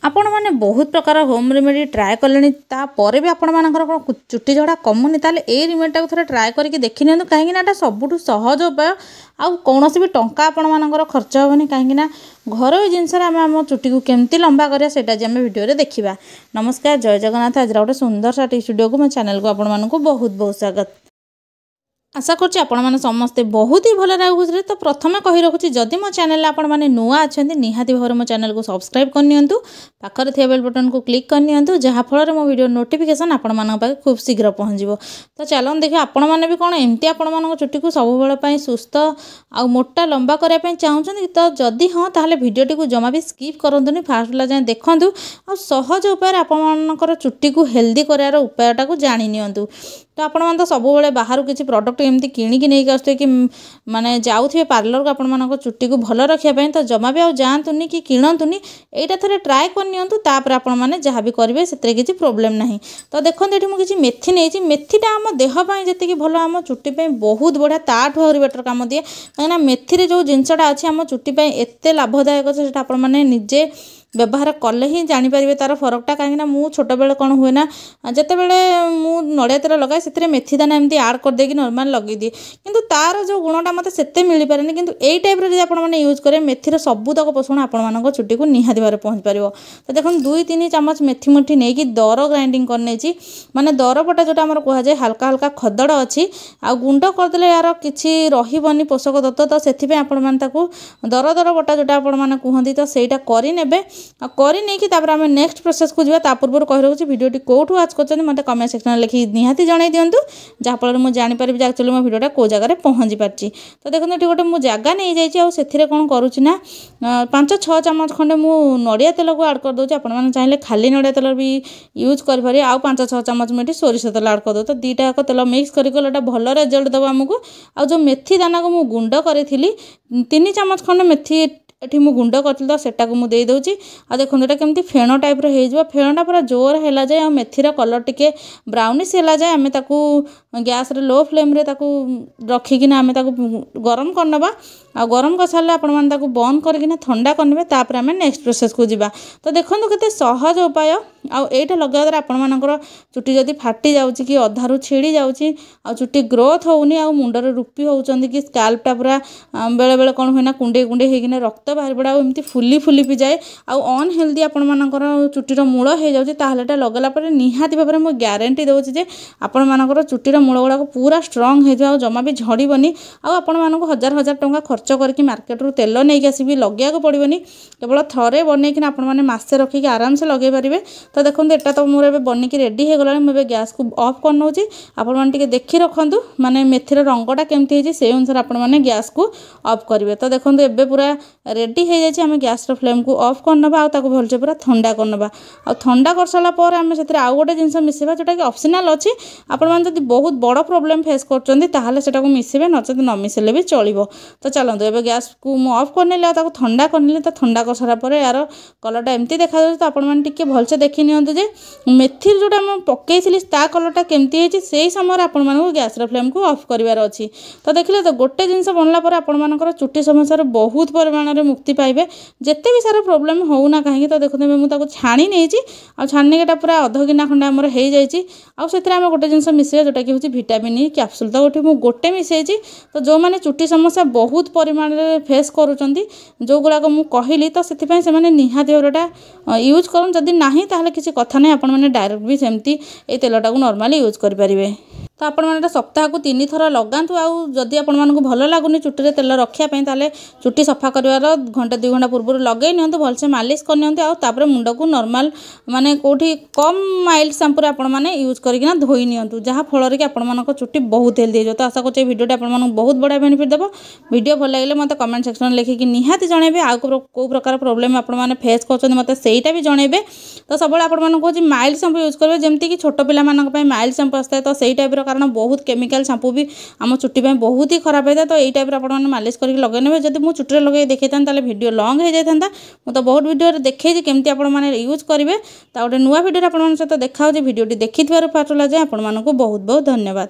आपण मैंने बहुत प्रकार होम रेमेडी ट्राए कले तापर भी आपण मानकर चुट्टी झड़ा कमुनी ताले ए रेमेडीटा को थोड़ा ट्राए करके देखि नियंतु कहीं सबुठ सहज उपाय आउ कौन भी टंका आपण मानकर खर्च हेनी कहीं घर जिनस आम चुट्टी को केमती लंबा करिया सेटा जे आम वीडियो देखा। नमस्कार, जय जगन्नाथ। आज गोटे सुंदर सा स्टूडियो को मो चैनल को आपण मानक बहुत बहुत स्वागत। आशा करछि आपण माने समस्ते बहुत ही भल रहुछे। तो प्रथम कहि रखुछि जदि मो चैनल आपण माने नुआ अछंती निहाती भाव मो चैनल को सब्सक्राइब कर नियंतु, पाखरे थिया बेल बटन को क्लिक कर नियंतु, जहा फल मो वीडियो नोटिफिकेशन आपण मानक पाखे खूब शीघ्र पहुँचो। तो चलन देखिए आपण माने भी कोन एमती आपण मानक चुट्टी को सब बेल पई सुस्थ आ मोटा लंबा करिया पई चाहुछन। तो जदि हां ताहले वीडियोटी को जमा भी स्किप करंतुनी, फास्ट ला जाय देखंतु आ सहज उपाय आपण मानकर चुट्टी को हेल्दी करार उपायटा को जानि नियंतु। तो आपण मान तो सब बेले बाहर किसी प्रोडक्ट एमती किणिकी नहीं आसुए कि माने जाऊे पार्लर को आपण मानक चुट्टी को भल रखापी, तो जमा भी जातुनी कि किणतुनी, एटा थे ट्राए करनियंतु। तापर आपण माने जहाँ भी करेंगे से किसी प्रोब्लेम ना। तो देखते ये मुझे मेथी नहीं, मेथीटा आम देहपाई जी भल आम चुट्टी बहुत बढ़िया, ताठू आहरी बेटर काम दिए। कहीं मेथी जो जिनसटा अच्छी आम चुट्टी एत लाभदायक से आपण मैंने निजे व्यवहार कले ही जानीपर तार फरकटा। कहीं मु छोट बेले कौन हुए ना, जिते बड़े मु नड़िया तेल लगाए से मेथी दाना एमती आड करदेकी नॉर्मल लगे दिए, किंतु तार जो गुणटा मत से मिल पारे। किंतु एई टाइप रे आप यूज करें मेथीर सबूतक पोषण आपण मानक चुट्टी को निहाती भाव पहुँच पार। तो देखो 2-3 चामच मेथी मुठी नहीं दर ग्राइंडिंग करने माने दर पटा जोटा आम कहुए हल्का हल्का खदड़ अच्छी आ गुंड करदे यार किसी रही पोषक तत्व। तो से आपण दर दर बटा जोटा आपण मैंने कहते तो सहीटा करे कर आम नेक्स्ट प्रोसेस को जा। पूर्व कही रखुच्छी भिडियोटी कौटू आज कर मत कमेंट सेक्शन लिखी निहाती जन दिंतु, जहाँफल मुझे जानीपारि एक्चुअली मो भिडियोटा कौ जगह पहुँची पार्टी। तो देखो ये गोटे मुझे जगह नहीं जाइए कौन करुच्ची 5-6 चामच खंडे मु नड़िया तेल को आड कर दूसरी। आपने चाहिए खाली नड़िया तेल भी यूज करें। आउ 5-6 चामच मुझे सोरिष तेल आड कर दो। तो दुईटा तेल मिक्स करके भल रिजल्ट दब आमको। आ जो मेथी दाना को मुझे गुंड करी 3 चामच खंडे मेथी एठी मु गुंड करती तो सेटा को मुझे देदे। आ देखो ये केमती फेण टाइप हो फेणटा पूरा जोर है जाए आ मेथीर कलर टिके ब्राउनिश है जाए आम गैस रे लो फ्लेम रे रखिकिना आम गरम करनबा। आ गरम कर सारे आपण मैंने बंद करके ठंडा करने तापर आम नेक्स्ट प्रोसेस को जीवा। तो देखो केते सहज उपाय आईटा लगे द्वारा आपण मानकर चुट्टी जदि फाटी जाऊँगी कि अधारू छिड़ी जाऊँगी आ चुट्टी ग्रोथ होनी आ मुंडर रूपी होती कि स्काल्पटा पूरा बेले बेले कौन हुए ना कुंडे कुंडे होना रक्त बाहर पड़ा एमती फुली फुली पी जाए अनहेल्दी आपण मानकर चुट्टीर मूल हो जाए लगेला निहाती भाव में मुझे ग्यारंटी दूसरी जे आपण मानकर चुट्टीर मूल गुड़ाक पूरा स्ट्रंग हो जमा भी झड़बनी। आपण मानक 1000 टंका खर्च करके मार्केट रू तेल नहीं आसबि लगे पड़ोनी, केवल थरे बनईकि आपण मैंने मसे रखिक आराम से लगे पारे। तो देखो एटा तो मोर बनिकी रेडी हो गला। मुझे गैस को ऑफ कर नौची, आपण मैंने देखी रखु माने मेथीर रंगटा केमती है से अनुसार आपण मैंने गैस को ऑफ करेंगे। तो देखो एबे पूरा रेडी हो जाए आम गैस फ्लेम को ऑफ करनबा आउ भलसे पूरा ठंडा करनबा। आ ठंडा कर सारा पर आम से आउ गोटे जिनस मिसेबा जोटा कि ऑप्शनल अच्छी। आपण मैंने जब बहुत बड़ प्रॉब्लम फेस कर मिसेबे नचेत न मिसेले भी चलो। तो चलते एबे गैस को मु ऑफ करने ठंडा करने। तो ठंडा कर सारा पर यार कलरटा एमती देखा। तो आपण मैंने टिके भलसे देखि नियंतु जे मेथी जोटा मैं पकईली ता कलरटा केमती है से समय आपण मानक गैस फ्लेम को ऑफ करिवार अछि। तो देखिले तो गोटे जिनस बनला पर आपण मानकर चुट्टी समस्या बहुत परिमाण में मुक्ति पाइबे जिते भी सारा प्रोब्लेम होना कहीं। तो देखते मुझे छाणी नहीं आ छाणीटा पूरा अध गिना खंडे आमर हो जाए। आम गोटे जिनस मिसे जोटा कि हूँ विटामिन ई कैप्सूल। तो गोटे मिसई। तो जो मैंने चुट्टी समस्या बहुत परिमाण में फेस करुँच जो गुड़ाक मुझे कहली तो से निहाती भावटा यूज कर जदि ना ताहले किसी कथा नहीं आपण मैंने डायरेक्ट भी सेमती ए तेलटा को नॉर्मली यूज करें। तो आपण मैंने सप्ताह को 3 थर लगातु। आदि आपण मानक भल लगुनि चुट्टी तेल रखापी ताले चुट्टी सफा कर 1-2 घंटा पूर्व लगे नि भलसे मालिश कर मुंड को नॉर्मल माने कोठी कम माइल्ड शैम्पू आपण मैंने यूज करके धोई नियंतु, जहाँ फल कि आपण मानक चुट्टी बहुत हेल्दी हो। तो आशा कर भिडियोटा आपण मानक बहुत बड़ा बेनिफिट देव। वीडियो भल लगे मत कमेंट सेक्शन लिखिकी निहाती जनइबे। आउ को प्रकार प्रोब्लेम आपण मैंने फेस कर मत सेटा भी जनइबे। तो सब आपण मानक कहूँ माइल्ड शैम्पू यूज करेंगे जमती कि छोट पिला माइल्ड शैम्पू आसता है। तो सही टाइप कारण बहुत केमिकल शैम्पू भी आम चुट्टी बहुत ही खराब होता है। तो यही टाइप आप मालिश करके लगे ने जब मुझे चुट्टी लगे देखी था वीडियो लॉन्ग हो जाता। मुझे तो बहुत वीडियो देखी केमती आपने यूज करेंगे। तो गोटे नुआ वीडियो आप सहित देखा भिडियोटी देखी फास्ट लगे आपको बहुत बहुत धन्यवाद।